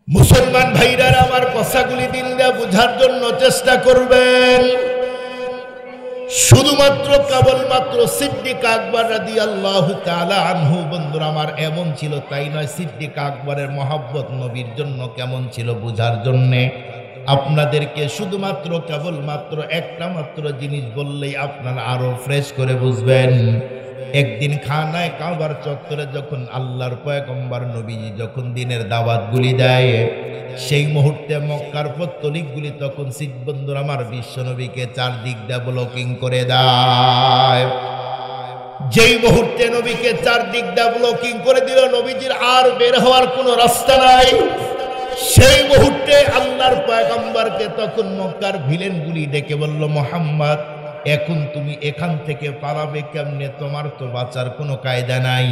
মুসলমান ভাইরা আমার কথাগুলি দিন দিয়ে বোঝার জন্য চেষ্টা করবেন। শুধুমাত্র কেবলমাত্র সিদ্দিক আকবর রাদিয়াল্লাহু তাআলা আনহু বন্ধুরা আমার এমন ছিল তাই নয়, সিদ্দিক আকবরের মহব্বত নবীর জন্য কেমন ছিল বোঝার জন্যে আপনাদেরকে শুধুমাত্র কেবলমাত্র একটা মাত্র জিনিস বললেই আপনারা আরো ফ্রেশ করে বুঝবেন। একদিন খানায় কাবার চত্বরে যখন আল্লাহর পয়গম্বর নবীজি যখন দিনের দাওয়াতগুলি দেয়, সেই মুহূর্তে মক্কার পত্তলিকগুলি তখন বন্ধুরা আমার বিশ্ব নবীকে চারদিক দিয়ে ব্লকিং করে দেয়। যেই মুহূর্তে নবীকে চারদিক দিয়ে ব্লকিং করে দিল, নবীজির আর বের হওয়ার কোনো রাস্তা নাই। সেই মুহূর্তে আল্লাহর পয়গম্বরকে তখন মক্কার ভিলেনগুলি ডেকে বলল, মুহাম্মদ এখন তুমি এখান থেকে পালাবে কেমনে? তোমার তো বাঁচার কোনো কায়দা নাই।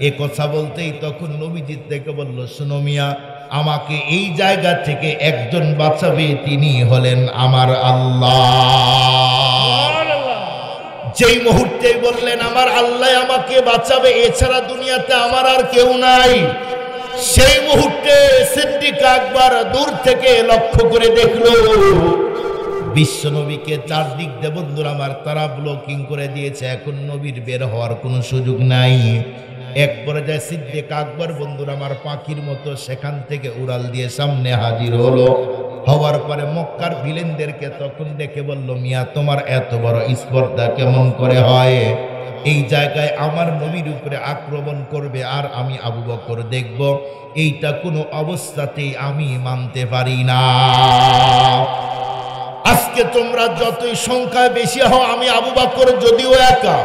এ কথা বলতেই তখন নবীজি থেকে বলল, শুনো মিয়া, আমাকে এই জায়গা থেকে একজন বাঁচাবে, তিনি হলেন আমার আল্লাহ। যেই মুহূর্তে বললেন আমার আল্লাহ আমাকে বাঁচাবে, এছাড়া দুনিয়াতে আমার আর কেউ নাই, সেই মুহূর্তে সিদ্দিক আকবর দূর থেকে লক্ষ্য করে দেখলো বিশ্ব নবীকে চারদিক দিয়ে বন্ধুরা আমার তারা ব্লকিং করে দিয়েছে, এখন নবীর বের হওয়ার কোনো সুযোগ নাই। এক পর্যায়ে সিদ্দিক আকবর বন্ধুরা আমার পাখির মতো সেখান থেকে উড়াল দিয়ে সামনে হাজির হলো। হওয়ার পরে মক্কার ভিলেনদেরকে তখন ডেকে বলল, মিয়া তোমার এত বড় স্পর্ধা কেমন করে হয়? এই জায়গায় আমার নবীর উপরে আক্রমণ করবে আর আমি আবু বকর দেখব, এইটা কোনো অবস্থাতেই আমি মানতে পারি না। আজকে তোমরা যতই সংখ্যায় বেশি হও, আমি আবু বকর যদিও একা,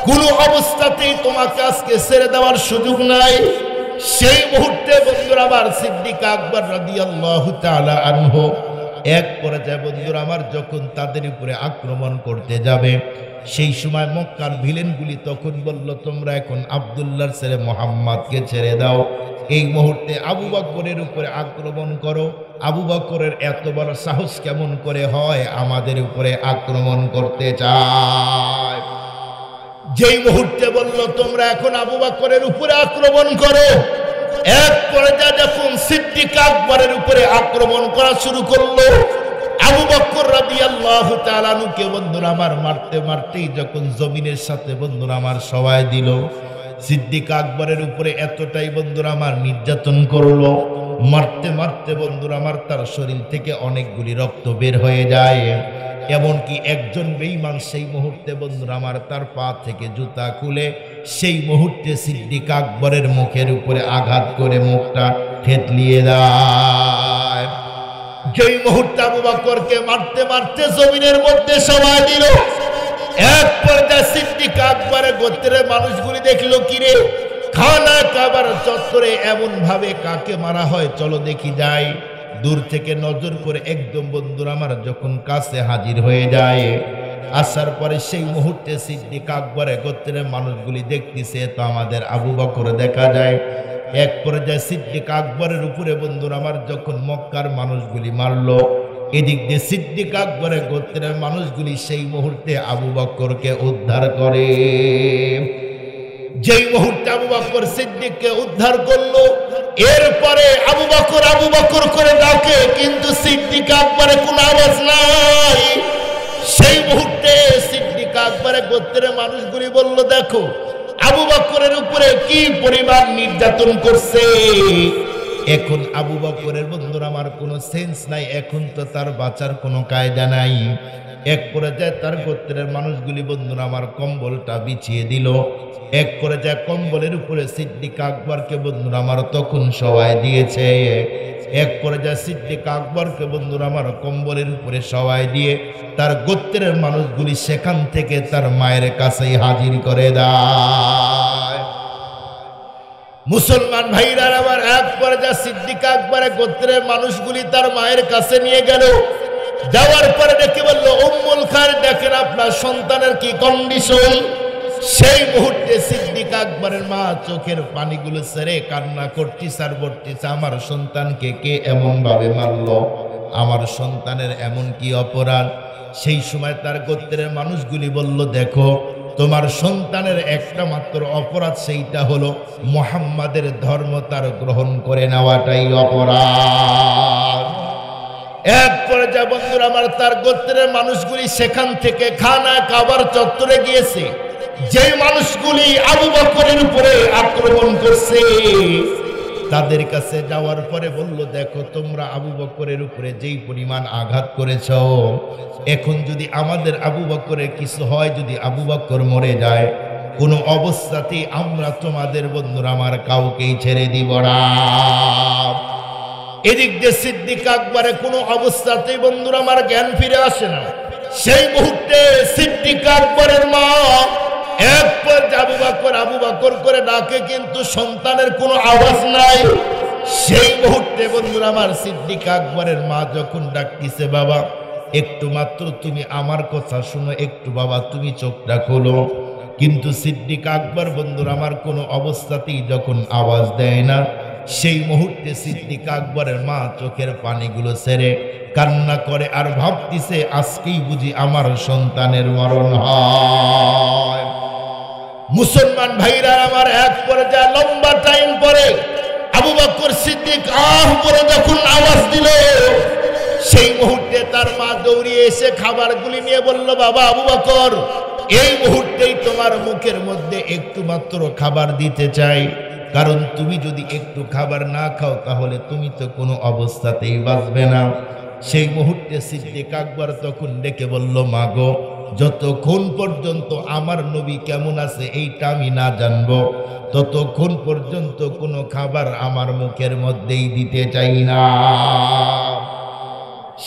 কোনো অবস্থাতেই তোমাকে আজকে ছেড়ে দেওয়ার সুযোগ নাই। সেই মুহূর্তে বন্ধুরা আমার সিদ্দিক আকবর রাদিয়াল্লাহু তাআলা আনহু এক পর্যায়ে বন্ধুরা আমার যখন তাদের উপরে আক্রমণ করতে যাবে, সেই সময় মক্কার ভিলেনগুলি তখন বলল, তোমরা এখন আব্দুল্লাহর ছেলে মুহাম্মদকে ছেড়ে দাও, এই মুহূর্তে আবু বকরের উপরে আক্রমণ করো। আবু বকরের এত বড় সাহস কেমন করে হয় আমাদের উপরে আক্রমণ করতে চায়? যেই মুহূর্তে বলল তোমরা এখন আবু বকরের উপরে আক্রমণ করো, এক পর্যায়ে যখন সিদ্দিক আকবরের উপরে আক্রমণ করা শুরু করলো, আবু বকর রাদিয়াল্লাহু তাআলা আনহুকে বন্ধুরা আমার মারতে মারতেই যখন জমিনের সাথে বন্ধুরা আমার সবাই দিল, সিদ্দিক আকবরের উপরে এতটাই বন্ধুরা আমার নির্যাতন করলো, মারতে মারতে বন্ধুরা আমার তার শরীর থেকে অনেকগুলি রক্ত বের হয়ে যায়। এমনকি একজন বেঈমান সেই মুহূর্তে বন্ধুরা আমার তার পা থেকে জুতা খুলে সেই মুহূর্তে সিদ্দিক আকবরের মুখের উপরে আঘাত করে মুখটা থেতলিয়ে দেয়। যেই মুহূর্তে আবু বকরকে মারতে মারতে জমিনের মধ্যে সবাই দিল, এক পর্যায়ে সিদ্দিক আকবরের গোত্রের মানুষগুলি দেখলো, কিরে খানা কাবার চত্বরে এমন ভাবে কাকে মারা হয়, চলো দেখি যাই। দূর থেকে নজর করে একদম বন্ধুরা আমার যখন কাছে হাজির হয়ে যায়, আসার পরে সেই মুহূর্তে সিদ্দিক আকবরের গোত্রের মানুষগুলি দেখতেছে তো আমাদের আবু বকর দেখা যায়। এক পর্যায়ে সিদ্দিক আকবরের উপরে বন্ধুরা আমার যখন মক্কার মানুষগুলি মারলো, এদিক দিয়ে সিদ্দিক আকবরের গোত্রের মানুষগুলি সেই মুহূর্তে আবু বকরকে উদ্ধার করে। যেই মুহূর্তে আবু বকর সিদ্দিককে উদ্ধার করলো, এরপরে আবু বকর করে ডাকে, কিন্তু সিদ্দিক আকবরের কোনো আওয়াজ নাই। সেই মুহূর্তে সিদ্দিক আকবরের গোত্রের মানুষগুলি বলল, দেখো আবু বকরের উপরে কি পরিমাণ নির্যাতন করছে। এখন আবু বকরের বন্ধুরা আমার কোনো সেন্স নাই, এখন তো তার বাঁচার কোনো কায়দা নাই। এক পর্যায়ে তার গোত্রের মানুষগুলি বন্ধুরা আমার কম্বলটা বিছিয়ে দিল। এক পর্যায়ে কম্বলের উপরে সিদ্দিক আকবরকে বন্ধুরা আমার তখন সবাই দিয়েছে। এক পর্যায়ে সিদ্দিক আকবরকে বন্ধুরা আমার কম্বলের উপরে সবাই দিয়ে তার গোত্রের মানুষগুলি সেখান থেকে তার মায়ের কাছেই হাজির করে দেয়। মুসলমান ভাইরা আমার এক পর্যায়ে সিদ্দিক আকবরের গোত্রের মানুষগুলি তার মায়ের কাছে নিয়ে গেল। যাওয়ার পরে দেখে বলল, উম্মুল খায়ের দেখেন আপনার সন্তানের কি কন্ডিশন। সেই মুহূর্তে সিদ্দিক আকবরের মা চোখের পানিগুলো ছেড়ে কান্না করতেছে আর বলতেছে, আমার সন্তানকে কে এমন ভাবে মারলো, আমার সন্তানের এমন কি অপরাধ? সেই সময় তার গোত্রের মানুষগুলি বলল, দেখো তোমার সন্তানের একটা মাত্র অপরাধ, সেইটা হলো মুহাম্মাদের ধর্ম তার গ্রহণ করে নেওয়াটাই অপরাধ। এক পর্যায়ে বন্ধুরা আমার, তার গোত্রের মানুষগুলি সেখান থেকে খানা কাবার চত্বরে গিয়েছে। যে মানুষগুলি আবু বকরের উপরে আক্রমণ করছে, তাদের কাছে যাওয়ার পরে বলল, দেখো তোমরা আবু বকরের উপরে যেই পরিমাণ আঘাত করেছ, এখন যদি আমাদের আবু বকরের কিছু হয়, যদি আবু বকর মরে যায়, কোনো অবস্থাতেই আমরা তোমাদের বন্ধুরা আমার কাউকেই ছেড়ে দিব না। এদিক দিয়ে সিদ্দিক আকবরের কোনো অবস্থাতেই বন্ধুরা আমার জ্ঞান ফিরে আসে না। সেই মুহূর্তে সিদ্দিক আকবরের মা এক পর্যায়ে আবু বকর করে ডাকে, কিন্তু সন্তানের কোনো আওয়াজ নাই। সেই মুহূর্তে বন্ধুরা আমার সিদ্দিক আকবরের মা যখন ডাকতেছে, বাবা একটু মাত্র তুমি আমার কথা শুনো, একটু বাবা তুমি চোখটা খোলো। কিন্তু সিদ্দিক আকবর বন্ধুরা আমার কোনো অবস্থাতেই যখন আওয়াজ দেয় না, সেই মুহূর্তে সিদ্দিক আকবরের মা চোখের পানিগুলো ছেড়ে কান্না করে, আর ভাবতেছে আজকেই বুঝি আমার সন্তানের মরণ হয়। মুসলমান ভাইরা আমার, এক পর্যায়ে লম্বা টাইম পরে আবু বকর সিদ্দিক বলে যখন আওয়াজ দিল, সেই মুহূর্তে তার মা দৌড়িয়ে এসে খাবারগুলি নিয়ে বলল, বাবা আবু বকর, এই মুহূর্তেই তোমার মুখের মধ্যে একটু মাত্র খাবার দিতে চাই, কারণ তুমি যদি একটু খাবার না খাও তাহলে তুমি তো কোনো অবস্থাতেই বাঁচবে না। সেই মুহূর্তে সিদ্দিক আকবর তখন ডেকে বলল, মা গো, যতক্ষণ পর্যন্ত আমার নবী কেমন আছে এইটা আমি না জানবো, ততক্ষণ পর্যন্ত কোনো খাবার আমার মুখের মধ্যেই দিতে চাই না।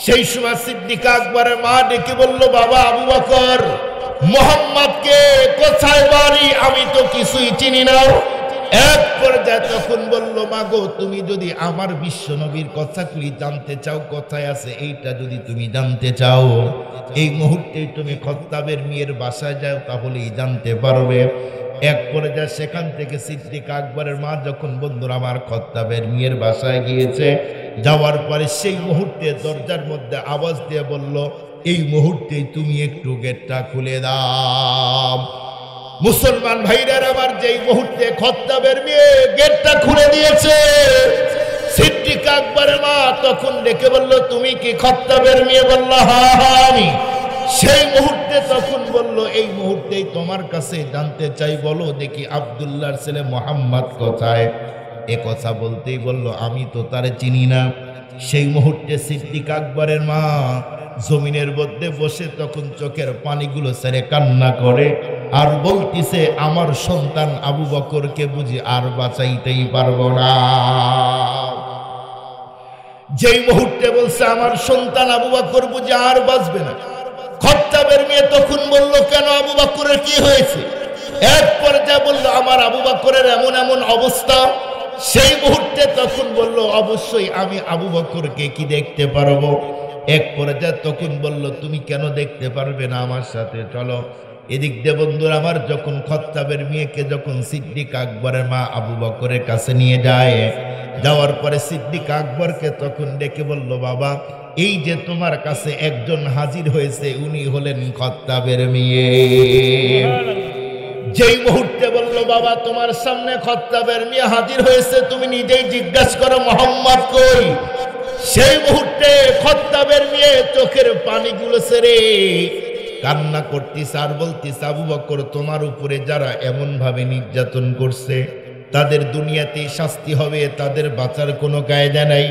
সেই সময় সিদ্দিক আকবরের মা ডেকে বলল, বাবা আবু বকর, মুহাম্মদকে কোথায় বাড়ি আমি তো কিছুই চিনি না। এক পর্যায়ে তখন বলল, মাগো তুমি যদি আমার বিশ্ব নবীর কথাগুলি জানতে চাও, কোথায় আছে এইটা যদি তুমি জানতে চাও, এই মুহূর্তে তুমি খত্তাবের মেয়ের বাসায় যাও, তাহলেই জানতে পারবে। এক পর্যায়ে সেখান থেকে সিদ্দিক আকবরের মা যখন বন্ধুরা আমার খত্তাবের মেয়ের বাসায় গিয়েছে, যাওয়ার পরে সেই মুহূর্তে দরজার মধ্যে আওয়াজ দিয়ে বলল, এই মুহূর্তে তুমি একটু গেটটা খুলে দাও। মুসলমান ভাইরা আমার, যেই মুহূর্তে খত্তাবের মেয়ে গেটটা খুলে দিয়েছে, সিদ্দিক আকবরের মা তখন ডেকে বলল, তুমি কি খত্তাবের মেয়ে? বলল, হ্যাঁ আমি। সেই মুহূর্তে তখন বলল, এই মুহূর্তেই তোমার কাছে জানতে চাই, বলো দেখি আব্দুল্লাহর ছেলে মোহাম্মদ কোথায়? এ কথা বলতেই বলল, আমি তো তারে চিনি না। সেই মুহূর্তে সিদ্দিক আকবরের মা জমিনের মধ্যে বসে তখন চোখের পানিগুলো ছেড়ে কান্না করে, আর বলতিছে, আমার সন্তান আবু বকরকে বুঝি আর বাঁচাইতেই পারবো না। যেই মুহূর্তে বলছে আমার সন্তান আবু বকর বুঝি আর বাঁচবে না, খত্তাবের মেয়ে তখন বলল, কেন আবু বকরের কি হয়েছে? এক পর্যায়ে বলল, আমার আবু বকরের এমন এমন অবস্থা। সেই মুহূর্তে তখন বলল, অবশ্যই আমি আবু বকরকে কি দেখতে পারবো? এক পর্যায়ে তখন বলল, তুমি কেন দেখতে পারবে না, আমার সাথে চলো। এদিক দিয়ে বন্ধুরা আমার, যখন খত্তাবের মেয়েকে যখন সিদ্দিক আকবরের মা আবু বকরের কাছে নিয়ে যায়, যাওয়ার পরে সিদ্দিক আকবরকে তখন ডেকে বলল, বাবা এই যে তোমার কাছে একজন হাজির হয়েছে, উনি হলেন খত্তাবের মেয়ে। যেই মুহূর্তে বলল, বাবা তোমার সামনে খত্তাবের মেয়ে হাজির হয়েছে, তুমি নিজেই জিজ্ঞাসা করো মোহাম্মদ কই? সেই মুহূর্তে খত্তাবের মেয়ে চোখের পানিগুলো ছেড়ে কান্না করতেছে আর বলতেছে, আবু বকর তোমার উপরে যারা এমন ভাবে নির্যাতন করছে, তাদের দুনিয়াতেই শাস্তি হবে, তাদের বাঁচার কোনো কায়দা নাই।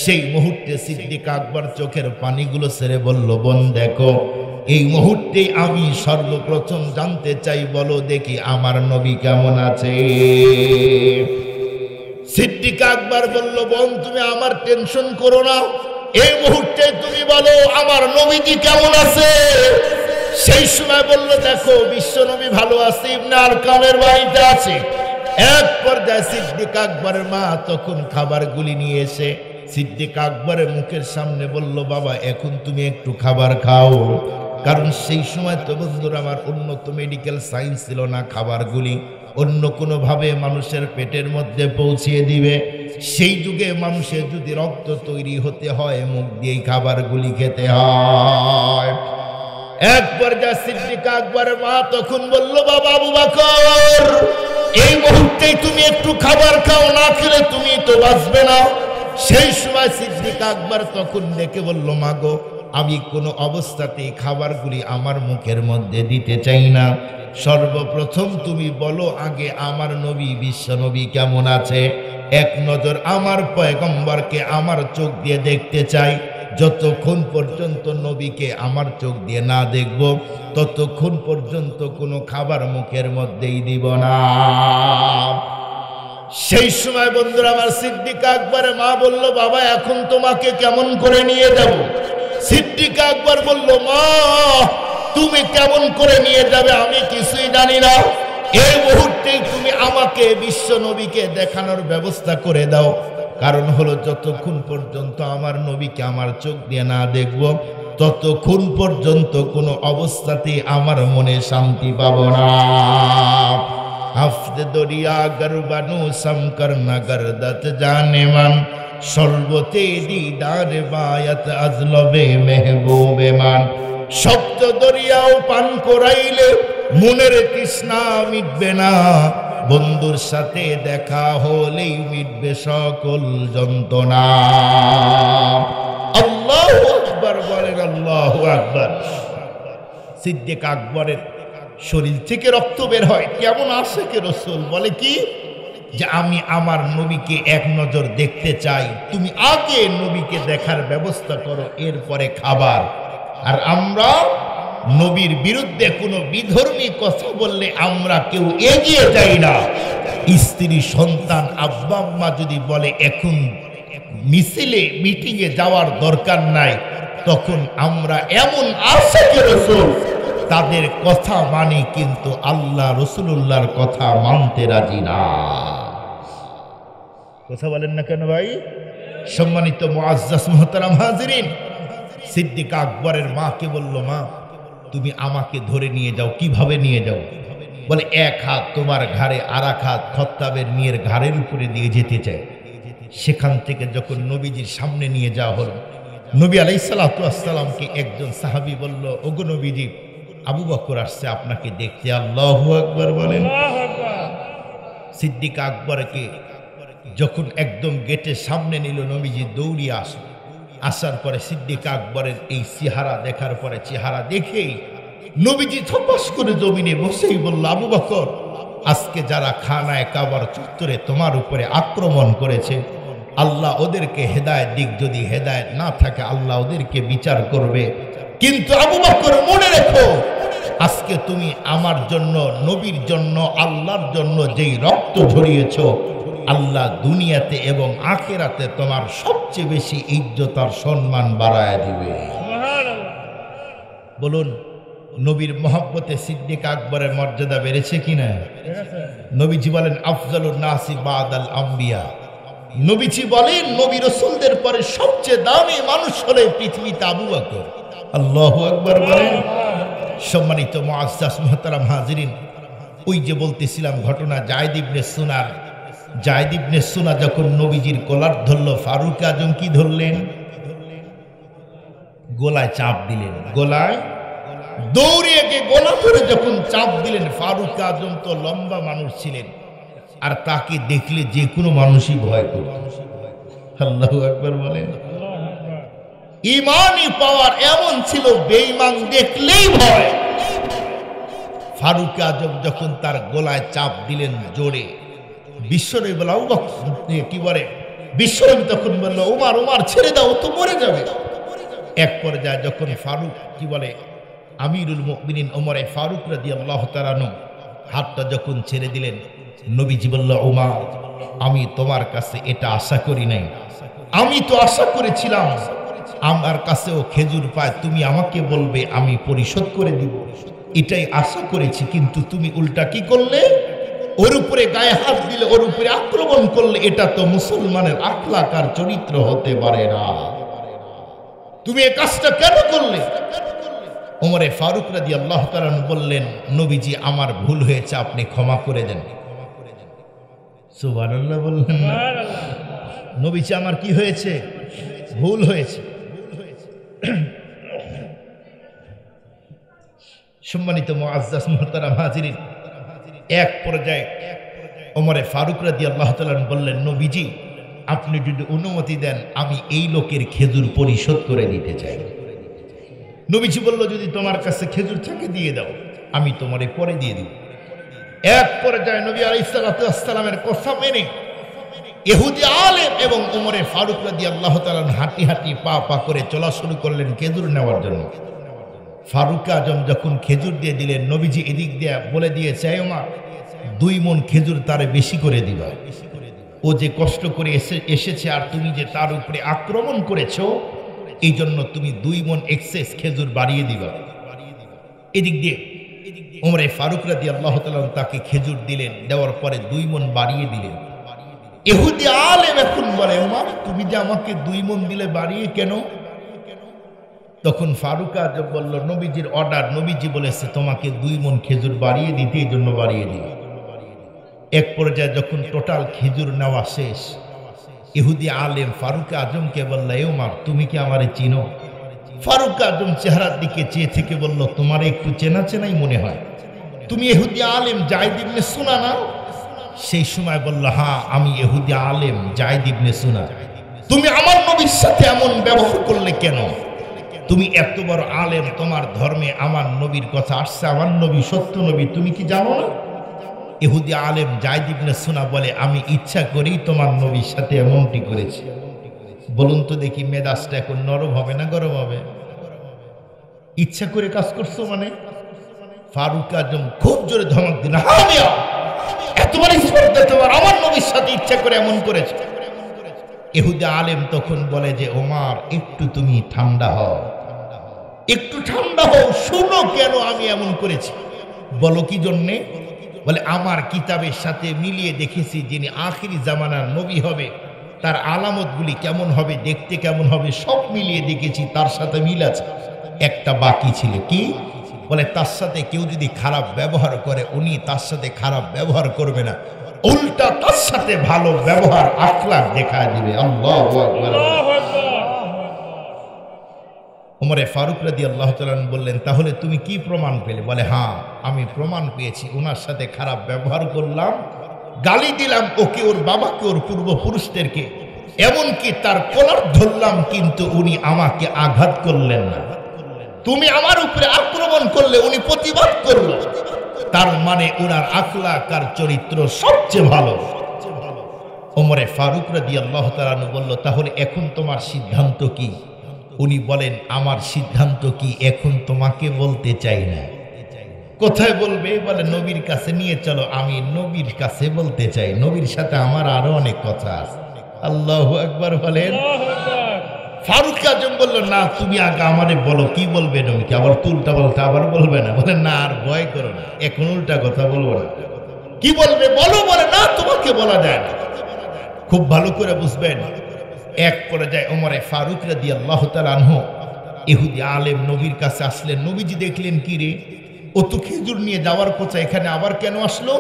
সেই মুহূর্তে সিদ্দিক আকবর চোখের পানিগুলো ছেড়ে বলল, বোন দেখো, এই মুহূর্তে আমি সর্বপ্রথম জানতে চাই, বলো দেখি আমার নবী কেমন আছে। সিদ্দিক আকবর বলল, বোন তুমি আমার টেনশন করো না, এই মুহূর্তে তুমি বলো আমার নবীজি কেমন আছে। সেই সময় বলল, দেখো বিশ্ব নবী ভালো আছে, ইবনে আরকামের বাড়িতে আছে। এক পর্যায়ে সিদ্দিক আকবরের মা তখন খাবারগুলি নিয়ে এসে সিদ্দিক আকবরের মুখের সামনে বলল, বাবা এখন তুমি একটু খাবার খাও, কারণ সেই সময় তো বন্ধুরা আমার উন্নত মেডিকেল সায়েন্স ছিল না, খাবারগুলি অন্য কোনোভাবে মানুষের পেটের মধ্যে পৌঁছিয়ে দিবে। সেই যুগে মানুষের যদি রক্ত তৈরি হতে হয় মুখ দিয়ে খাবারগুলি খেতে হয়। এক পর্যায়ে সিদ্দিক আকবরের মা তখন বলল, বাবা আবু বকর, এই মুহূর্তেই তুমি একটু খাবার খাও, না খেলে তুমি তো বাঁচবে না। সেই সময় সিদ্দিক আকবর তখন ডেকে বলল, মা গো, আমি কোনো অবস্থাতেই খাবারগুলি আমার মুখের মধ্যে দিতে চাই না। সর্বপ্রথম তুমি বলো আগে আমার নবী বিশ্ব নবী কেমন আছে, এক নজর আমার পয়গম্বরকে আমার চোখ দিয়ে দেখতে চাই। যতক্ষণ পর্যন্ত নবীকে আমার চোখ দিয়ে না দেখব ততক্ষণ পর্যন্ত কোনো খাবার মুখের মধ্যেই দিব না। সেই সময় বন্ধুরা আমার সিদ্দিক আকবরের মা বলল, বাবা এখন তোমাকে কেমন করে নিয়ে যাব? সিদ্দিক আকবর বলল, মা তুমি কেমন করে নিয়ে যাবে আমি কিছুই জানি না। এই মুহূর্তেই তুমি আমাকে বিশ্ব নবীকে দেখানোর ব্যবস্থা করে দাও। কারণ হলো যতক্ষণ পর্যন্ত আমার নবীকে আমার চোখ দিয়ে না দেখব ততক্ষণ পর্যন্ত কোনো অবস্থাতেই আমার মনে শান্তি পাব না। হাফতে দরিয়া গরবানু সমকর নগর দত জানে মান সর্বতে দিদার বায়াত আজলবে মেহবুবে মান। সপ্ত দরিয়াও পান করাইলে মনের তৃষ্ণা মিটবে না, বন্ধুর সাথে দেখা হলেই মিটবে সকল যন্ত্রণা। আল্লাহু আকবার বলেন, আল্লাহু আকবার। সিদ্দিক আকবরের শরীর থেকে রক্ত বের হয়। কেমন আশিকে রাসূল বলে কি যে আমি আমার নবীকে এক নজর দেখতে চাই, তুমি আগে নবীকে দেখার ব্যবস্থা করো, এরপরে খাবার। আর আমরা নবীর বিরুদ্ধে কোনো বিধর্মী কথা বললে আমরা কেউ এগিয়ে যাই না। স্ত্রী সন্তান আব্বা আম্মা যদি বলে এখন মিছিলে মিটিংয়ে যাওয়ার দরকার নাই, তখন আমরা এমন আশিকে রাসূল তাদের কথা মানি, কিন্তু আল্লাহ রাসূলুল্লাহর কথা মানতে রাজি না। কথা বলেন না কেন ভাই? সম্মানিত মুআজ্জাজ মুহতারাম হাজিরিন, সিদ্দিক আকবরের মাকে বলল, মা তুমি আমাকে ধরে নিয়ে যাও। কিভাবে নিয়ে যাও? বলে এক হাত তোমার ঘাড়ে আর এক হাত খত্তাবের মেয়ের ঘাড়ের উপরে দিয়ে যেতে চায়। সেখান থেকে যখন নবীজির সামনে নিয়ে যাওয়া হলো, নবী আলাইহিস সালাতু ওয়াস সালামকে একজন সাহাবী বলল, ওগো নবীজি, আবু বকর আসছে আপনাকে দেখতে। আল্লাহু আকবার বলেন। সিদ্দিক আকবরকে যখন একদম গেটের সামনে নিল, নবীজি দৌড়িয়ে আসলো। আসার পরে সিদ্দিক আকবরের এই চেহারা দেখার পরে, চেহারা দেখেই নবীজি থপাস করে জমিনে বসেই বলল, আবু বকর, আজকে যারা খানায় কাবার চত্বরে তোমার উপরে আক্রমণ করেছে, আল্লাহ ওদেরকে হেদায়েত দিক, যদি হেদায়েত না থাকে আল্লাহ ওদেরকে বিচার করবে। কিন্তু আবু বকর মনে রেখো, আজকে তুমি আমার জন্য, নবীর জন্য, আল্লাহর জন্য যেই রক্ত ঝরিয়েছ, আল্লাহ দুনিয়াতে এবং আখিরাতে তোমার সবচেয়ে বেশি ইজ্জত আর সম্মান বাড়ায় দিবে। বলুন, নবীর মহব্বতে সিদ্দিক আকবরের মর্যাদা বেড়েছে কিনা? নবীজি বলেন, আফজালুন নাসি বাদাল আম্বিয়া। নবীজি বলেন, নবী রাসূলদের পরে সবচেয়ে দামি মানুষ হলে পৃথিবীতে আবু বকর। আল্লাহু আকবার বলেন। সম্মানিত মুআজ্জাজ মুহতারাম হাজিরিন, ওই যে বলতেছিলাম ঘটনা, জায়েদ ইবনে সুনা যখন নবীজির কলার ধরল, ফারুক আজম কি ধরলেন? গলায় চাপ দিলেন। গলায় দৌড়ে গিয়ে গলা ধরে যখন চাপ দিলেন, ফারুক আজম তো লম্বা মানুষ ছিলেন, আর তাকে দেখলে যে কোনো মানুষই ভয় করত। আল্লাহু আকবার বলেন। ইমানি পাওয়ার এমন ছিল, বেঈমান দেখলেই ভয়। ফারুক আজম যখন তার গলায় চাপ দিলেন জোরে, বিশ্বনবী বলে, আবু বকর কি বলে, বিশ্বনবী তখন বলল, ওমর ওমর ছেড়ে দাও, ও তো মরে যাবে। এক পর্যায়ে যখন ফারুক কি বলে, আমিরুল মুমিনিন ওমরে ফারুক রাদিয়াল্লাহু তাআলা আনহু হাতটা যখন ছেড়ে দিলেন, নবীজি বলল, ওমর আমি তোমার কাছে এটা আশা করি নাই, আমি তো আশা করেছিলাম আমার কাছেও খেজুর পায়, তুমি আমাকে বলবে আমি পরিশোধ করে দিব, এটাই আশা করেছি। কিন্তু তুমি উল্টা কি করলে? ওর উপরে গায়ে হাত দিলে, ওর উপরে আক্রমণ করলে। এটা তো মুসলমানের আখলাক আর চরিত্র হতে পারে না। তুমি এই কাজটা কেন করলে? ওমরে ফারুক রাদিয়াল্লাহু তাআলা বললেন, নবীজি আমার ভুল হয়েছে, আপনি ক্ষমা করে দেন। সুবহানাল্লাহ বললেন না? নবীজি আমার কি হয়েছে? ভুল হয়েছে। সম্মানিত মুআজ্জাজ মুহতারাম হাজিরিন, এক পর্যায়ে ওমরে ফারুক রাদিয়াল্লাহু তাআলা বললেন, নবীজি আপনি যদি অনুমতি দেন আমি এই লোকের খেজুর পরিশোধ করে দিতে চাই। নবীজি বলল, যদি তোমার কাছে খেজুর থাকে দিয়ে দাও, আমি তোমারে পরে দিয়ে দিব। এক পর্যায়ে নবী আলাইহিস সালাতু ওয়াস সালামের কথা মেনে ইহুদি আলেম এবং ওমরে ফারুক রাদিয়াল্লাহু তাআলা হাঁটি হাঁটি পা পা করে চলা শুরু করলেন খেজুর নেওয়ার জন্য। ফারুক আজম যখন খেজুর দিয়ে দিলেন, নবীজি এদিক দিয়ে বলে দিয়েছে, ওমর 2 মণ খেজুর তারে বেশি করে দিবা। ও যে কষ্ট করে এসেছে আর তুমি যে তার উপরে আক্রমণ করেছো, এই জন্য তুমি 2 মণ এক্সেস খেজুর বাড়িয়ে দিবা। এদিক দিয়ে ওমরে ফারুক রাদিয়াল্লাহু তাআলা তাকে খেজুর দিলেন, দেওয়ার পরে 2 মণ বাড়িয়ে দিলেন। ইহুদি আলেম এখন বলে, ওমর তুমি যে আমাকে 2 মণ দিলে বাড়িয়ে কেন? তখন ফারুক আজম বলল, নবীজির অর্ডার, নবীজি বলেছে তোমাকে 2 মণ খেজুর বাড়িয়ে দিতে, এই জন্য বাড়িয়ে দিই। এক পর্যায়ে যখন টোটাল খেজুর নেওয়া শেষ, ইহুদি আলেম ফারুক আজমকে বলল, ওমর তুমি কি আমারে চিনো? ফারুক আজম চেহারার দিকে চেয়ে থেকে বলল, তোমার একটু চেনা চেনাই মনে হয়, তুমি ইহুদি আলেম যায়েদ ইবনে সুনা না? সেই সময় বলল, হ্যাঁ আমি ইহুদি আলেম যায়েদ ইবনে সুনা। তুমি আমার নবীর সাথে এমন ব্যবহার করলে কেন? তুমি এত বড় আলেম, তোমার ধর্মে আমার নবীর কথা আসছে, আমার নবী সত্য নবী, তুমি কি জানো না? ইহুদি আলেম যায়েদ ইবনে সুনা বলে, আমি ইচ্ছা করেই তোমার নবীর সাথে এমনটি করেছি। বলুন তো দেখি, মেজাজটা এখন নরম হবে না গরম হবে? ইচ্ছা করে কাজ করছো মানে? ফারুক আজম খুব জোরে ধমক দিল, হামিয়া এতবার স্পর্ধা তোমার, আমার নবীর সাথে ইচ্ছা করে এমন করেছে। ইহুদি আলেম তখন বলে যে, ওমর একটু তুমি ঠান্ডা হও, একটু ঠান্ডা হও, শুনো কেন আমি এমন করেছি। বলো কি জন্যে? বলে, আমার কিতাবের সাথে মিলিয়ে দেখেছি যিনি আখিরি জামানার নবী হবে তার আলামতগুলি কেমন হবে, দেখতে কেমন হবে, সব মিলিয়ে দেখেছি, তার সাথে মিল আছে। একটা বাকি ছিল কি? বলে, তার সাথে কেউ যদি খারাপ ব্যবহার করে, উনি তার সাথে খারাপ ব্যবহার করবে না, উল্টা তার সাথে ভালো ব্যবহার আখলাক দেখা দিবে। আল্লাহু আকবার। ওমরে ফারুক রাদিয়াল্লাহু তাআলা বললেন, তাহলে তুমি কি প্রমাণ পেলে? বলে, হ্যাঁ আমি প্রমাণ পেয়েছি, ওনার সাথে খারাপ ব্যবহার করলাম, গালি দিলাম ওকে, ওর বাবাকে, ওর পূর্বপুরুষদেরকে, এমনকি তার কলার ধরলাম, কিন্তু উনি আমাকে আঘাত করলেন না। তুমি আমার উপরে আক্রমণ করলে উনি প্রতিবাদ করল, তার মানে ওনার আখলাক আর চরিত্র সবচেয়ে ভালো। ওমরে ফারুক রাদিয়াল্লাহু তাআলা বলল, তাহলে এখন তোমার সিদ্ধান্ত কি? উনি বলেন, আমার সিদ্ধান্ত কি এখন তোমাকে বলতে চাই না। কোথায় বলবে? বলে, নবীর কাছে নিয়ে চলো, আমি নবীর কাছে বলতে চাই, নবীর সাথে আমার আরো অনেক কথা আছে। আল্লাহু আকবার বলেন। ফারুক আজম বলল, না তুমি আগে আমারে বলো কি বলবে নবীকে, আবার উল্টা বলতে আবার বলবে না। বলে, না আর ভয় করো না, এখন উল্টা কথা বলবো না। কি বলবে বলো? বলে, না তোমাকে বলা যায় না। খুব ভালো করে বুঝবেন। এক পর্যায়ে ওমরে ফারুক রাদিয়াল্লাহু তাআলা আনহু ইহুদি আলেম নবীর কাছে আসলেন। নবীজি দেখলেন, কি রে, ও তো খেজুর নিয়ে যাওয়ার কথা, এখানে আবার কেন আসলো?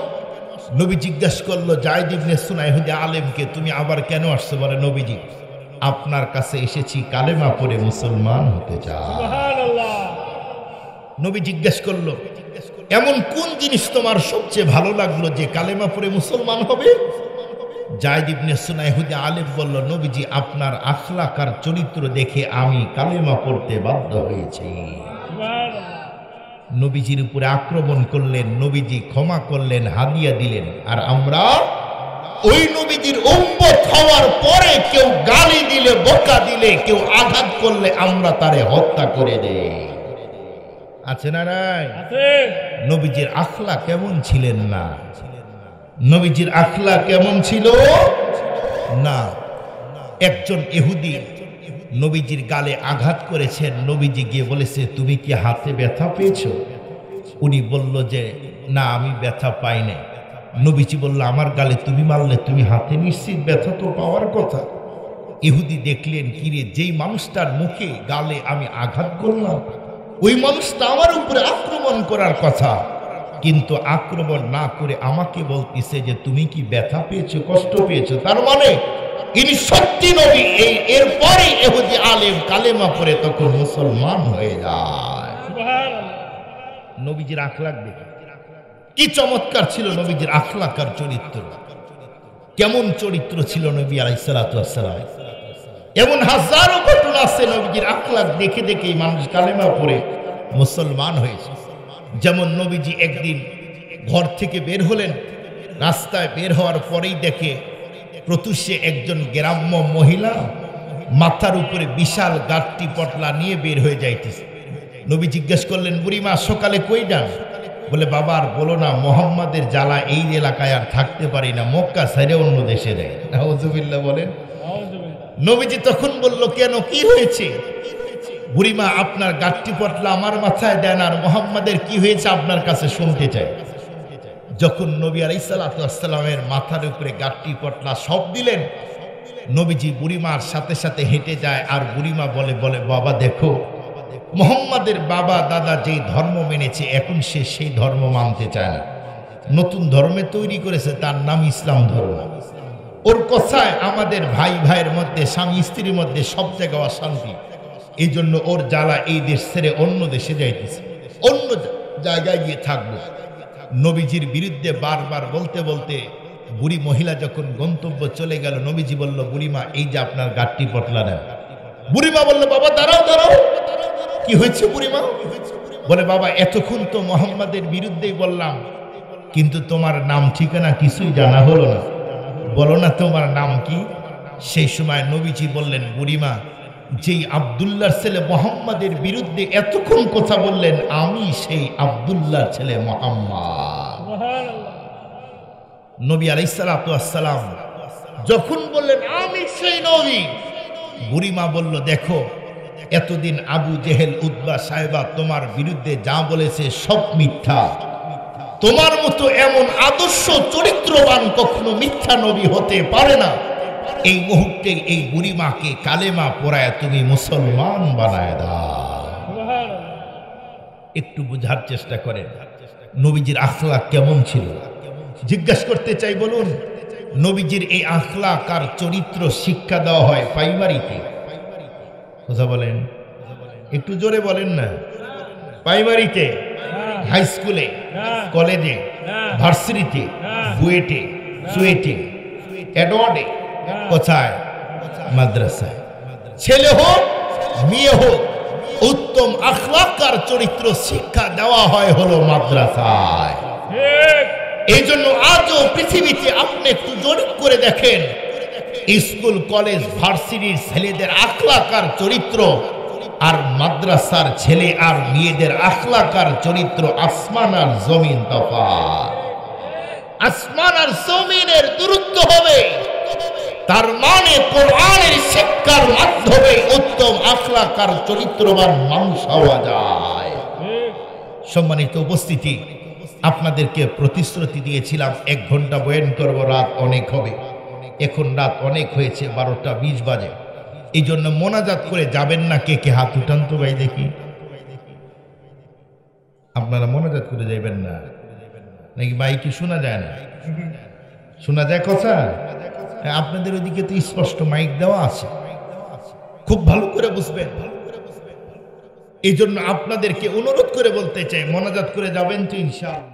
নবী জিজ্ঞাসা করলো যায়েদ ইবনে সুনা ইহুদি আলেমকে, তুমি আবার কেন আসছো? বলে, নবীজি আপনার কাছে এসেছি কালেমা পড়ে মুসলমান হতে চাই। সুবহানাল্লাহ। নবী জিজ্ঞেস করলো, এমন কোন জিনিস তোমার সবচেয়ে ভালো লাগলো যে কালেমা পড়ে মুসলমান হবে? যায়েদ ইবনে সুনা ইহুদি আলেম বলল, নবীজি আপনার আখলাক আর চরিত্র দেখে আমি কালেমা পড়তে বাধ্য হয়েছি। নবীজির উপরে আক্রমণ করলেন, নবীজি ক্ষমা করলেন, হাদিয়া দিলেন। আর আমরা ওই নবীজির উম্মত হওয়ার পরে কেউ গালি দিলে, বকা দিলে, কেউ আঘাত করলে আমরা তারে হত্যা করে দেই। আছে না নাই? নবীজির আখলাক কেমন ছিলেন না? নবীজির আখলাক কেমন ছিল না? একজন ইহুদি নবীজির গালে আঘাত করেছেন। নবীজি গিয়ে বলেছে, তুমি কি হাতে ব্যথা পেয়েছো? উনি বলল যে, না আমি ব্যথা পাই নাই। নবীজি বলল, আমার গালে তুমি মারলে, তুমি হাতে নিশ্চিত ব্যথা তো পাওয়ার কথা। ইহুদি দেখলেন, কিরে, যেই মানুষটার মুখে গালে আমি আঘাত করলাম, ওই মানুষটা আমার উপরে আক্রমণ করার কথা। কিন্তু আক্রমণ না করে আমাকে বলতেছে যে তুমি কি ব্যথা পেয়েছো, কষ্ট পেয়েছো। তার মানে ইনি সত্যি নবী। এরপরে ইহুদি আলেম কালেমা পড়ে তখন মুসলমান হয়ে যায়। নবীজির আখলাক দেখে কি চমৎকার ছিল নবীজির আখলাক আর চরিত্র। কেমন চরিত্র ছিল নবী আলাইহিস সালাতু ওয়াস সালাম। এমন হাজারো ঘটনা আছে নবীজির আখলাক দেখে দেখেই মানুষ কালেমা পড়ে মুসলমান হয়েছে। যেমন নবীজি একদিন ঘর থেকে বের হলেন, রাস্তায় বের হওয়ার পরেই দেখে প্রত্যুষে একজন গ্রাম্য মহিলা মাথার উপরে বিশাল গাঁটটি পটলা নিয়ে বের হয়ে যাইতেছে। নবী জিজ্ঞেস করলেন, বুড়িমা সকালে কই যান? বলে, বাবা আর বলো না, মোহাম্মদের জ্বালা এই এলাকায় আর থাকতে পারি না, মক্কা ছেড়ে অন্য দেশে যায়। নাউজুবিল্লাহ বলেন। নবীজি তখন বলল, কেন, কি হয়েছে? বুড়িমা, আপনার গাঁটটি পটলা আমার মাথায় দেন, আর মোহাম্মদের কি হয়েছে আপনার কাছে শুনতে চাই। যখন নবী আলাইহিস সালাতু ওয়াস সালামের মাথার উপরে গাঁটটি পটলা সব দিলেন, নবীজি বুড়িমার সাথে সাথে হেঁটে যায়। আর বুড়িমা বলে, বাবা দেখো, মোহাম্মদের বাবা দাদা যেই ধর্ম মেনেছে এখন সে সেই ধর্ম মানতে চায় না, নতুন ধর্মে তৈরি করেছে, তার নাম ইসলাম ধর্ম। ওর কথায় আমাদের ভাই ভাইয়ের মধ্যে, স্বামী স্ত্রীর মধ্যে সব জায়গায় অশান্তি। এই জন্য ওর জ্বালা এই দেশ ছেড়ে অন্য দেশে যাইতেছে, অন্য জায়গায় গিয়ে থাকবো। নবীজির বিরুদ্ধে বারবার বলতে বলতে বুড়ি মহিলা যখন গন্তব্য চলে গেল, নবীজি বলল, বুড়িমা এই যে আপনার গাঁটটি পটলা নেন। বুড়িমা বলল, বাবা দাঁড়াও দাঁড়াও, কি হয়েছে বুড়িমা? বলে, বাবা এতক্ষণ তো মোহাম্মদের বিরুদ্ধেই বললাম, কিন্তু তোমার নাম ঠিকানা কিছুই জানা হলো না, বলো না তোমার নাম কি? সেই সময় নবীজি বললেন, বুড়িমা যেই আব্দুল্লাহর ছেলে মোহাম্মদের বিরুদ্ধে এতক্ষণ কথা বললেন, আমি সেই আব্দুল্লাহর ছেলে মোহাম্মদ। নবী আলাইহিস সালাতু ওয়াস সালাম যখন বললেন আমি সেই নবী, বুড়িমা বলল, দেখো এতদিন আবু জেহেল উতবা সাহেবা তোমার বিরুদ্ধে যা বলেছে সব মিথ্যা, তোমার মতো এমন আদর্শ চরিত্রবান কখনো মিথ্যা নবী হতে পারে না। এই মুহূর্তে এই বুড়িমাকে কালেমা পড়ায় তুমি মুসলমান বানায় দাও। একটু বোঝার চেষ্টা করেন নবীজির আখলাক কেমন ছিল। জিজ্ঞাসা করতে চাই, বলুন নবীজির এই আখলাক আর চরিত্র শিক্ষা দেওয়া হয় প্রাইমারিতে। কথা বলেন, একটু জোরে বলেন না। প্রাইমারিতে, হাই স্কুলে, কলেজে, ভার্সিটিতে, বুয়েটে, চুয়েটে, অ্যাডওয়ার্ডে, কোথায়? মাদ্রাসায়। ছেলে হোক মেয়ে হোক, উত্তম আখলাক আর চরিত্র শিক্ষা দেওয়া হয় হলো মাদ্রাসায়। এই জন্য আজও পৃথিবীতে আপনি একটু জরিপ করে দেখেন, স্কুল কলেজ ভার্সিটির ছেলেদের আখলাক আর চরিত্র আর মাদ্রাসার ছেলে আর মেয়েদের আখলাক আর চরিত্র আসমান আর জমিন তফাৎ। আসমান আর জমিনের দূরত্ব হবে। তার মানে কোরআনের শিক্ষার মাধ্যমে উত্তম আখলাক আর চরিত্রবান মানুষ হওয়া যায়। সম্মানিত উপস্থিতি, আপনাদেরকে প্রতিশ্রুতি দিয়েছিলাম 1 ঘন্টা বয়ান করব, রাত অনেক হবে। এখন রাত অনেক হয়েছে, 12টা 20 বাজে। এই জন্য মোনাজাত করে যাবেন না। কে কে হাত উঠান তো ভাই দেখি। আপনারা মোনাজাত করে যাইবেন না নাকি? ভাই কি শোনা যায় না? শোনা যায় কথা? আপনাদের ওদিকে তো স্পষ্ট মাইক দেওয়া আছে, খুব ভালো করে বুঝবেন। এই জন্য আপনাদেরকে অনুরোধ করে বলতে চাই, মোনাজাত করে যাবেন তো ইনশাআল্লাহ।